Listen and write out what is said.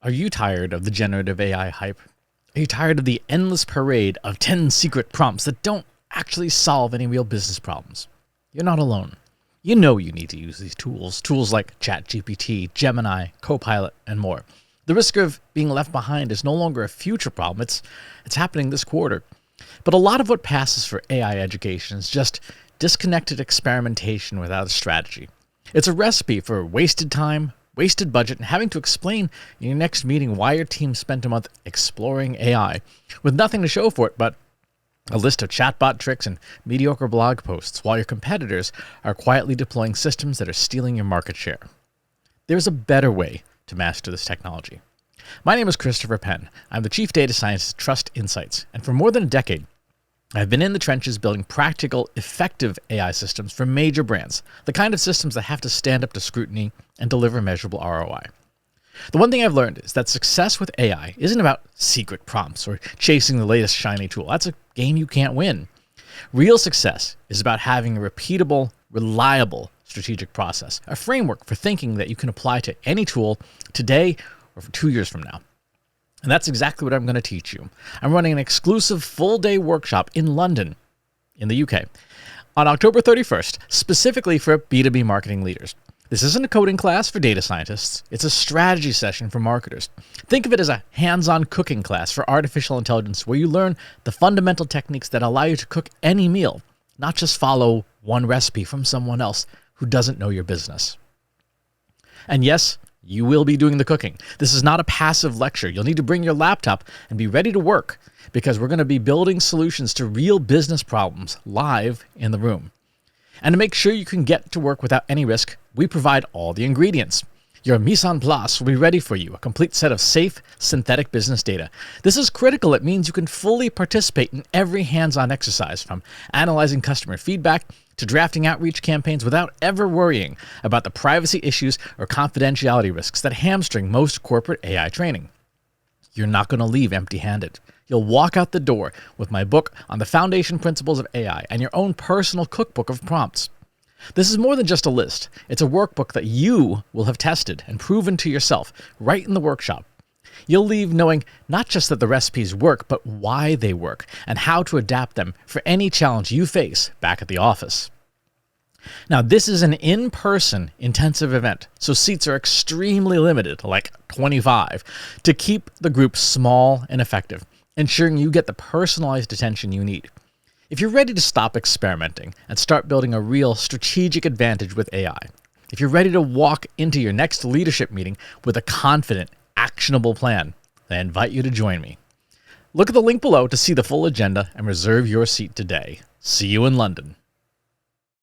Are you tired of the generative AI hype? Are you tired of the endless parade of 10 secret prompts that don't actually solve any real business problems? You're not alone. You know you need to use these tools like ChatGPT, Gemini, Copilot, and more. The risk of being left behind is no longer a future problem. It's happening this quarter. But a lot of what passes for AI education is just disconnected experimentation without a strategy. It's a recipe for wasted time, wasted budget, and having to explain in your next meeting why your team spent a month exploring AI with nothing to show for it but a list of chatbot tricks and mediocre blog posts, while your competitors are quietly deploying systems that are stealing your market share. There's a better way to master this technology. My name is Christopher Penn. I'm the Chief Data Scientist at Trust Insights, and for more than a decade, I've been in the trenches building practical, effective AI systems for major brands, the kind of systems that have to stand up to scrutiny and deliver measurable ROI. The one thing I've learned is that success with AI isn't about secret prompts or chasing the latest shiny tool. That's a game you can't win. Real success is about having a repeatable, reliable strategic process, a framework for thinking that you can apply to any tool today or for 2 years from now. And that's exactly what I'm going to teach you. I'm running an exclusive full-day workshop in London, in the UK, on October 31st, specifically for B2B marketing leaders. This isn't a coding class for data scientists. It's a strategy session for marketers. Think of it as a hands-on cooking class for artificial intelligence where you learn the fundamental techniques that allow you to cook any meal, not just follow one recipe from someone else who doesn't know your business. And yes, you will be doing the cooking. This is not a passive lecture. You'll need to bring your laptop and be ready to work because we're going to be building solutions to real business problems live in the room. And to make sure you can get to work without any risk, we provide all the ingredients. Your mise en place will be ready for you, a complete set of safe, synthetic business data. This is critical. It means you can fully participate in every hands-on exercise, from analyzing customer feedback to drafting outreach campaigns without ever worrying about the privacy issues or confidentiality risks that hamstring most corporate AI training. You're not going to leave empty-handed. You'll walk out the door with my book on the foundation principles of AI and your own personal cookbook of prompts. This is more than just a list. It's a workbook that you will have tested and proven to yourself right in the workshop. You'll leave knowing not just that the recipes work, but why they work and how to adapt them for any challenge you face back at the office. Now, this is an in-person intensive event, so seats are extremely limited, like 25, to keep the group small and effective, ensuring you get the personalized attention you need. If you're ready to stop experimenting and start building a real strategic advantage with AI, if you're ready to walk into your next leadership meeting with a confident, actionable plan, I invite you to join me. Look at the link below to see the full agenda and reserve your seat today. See you in London.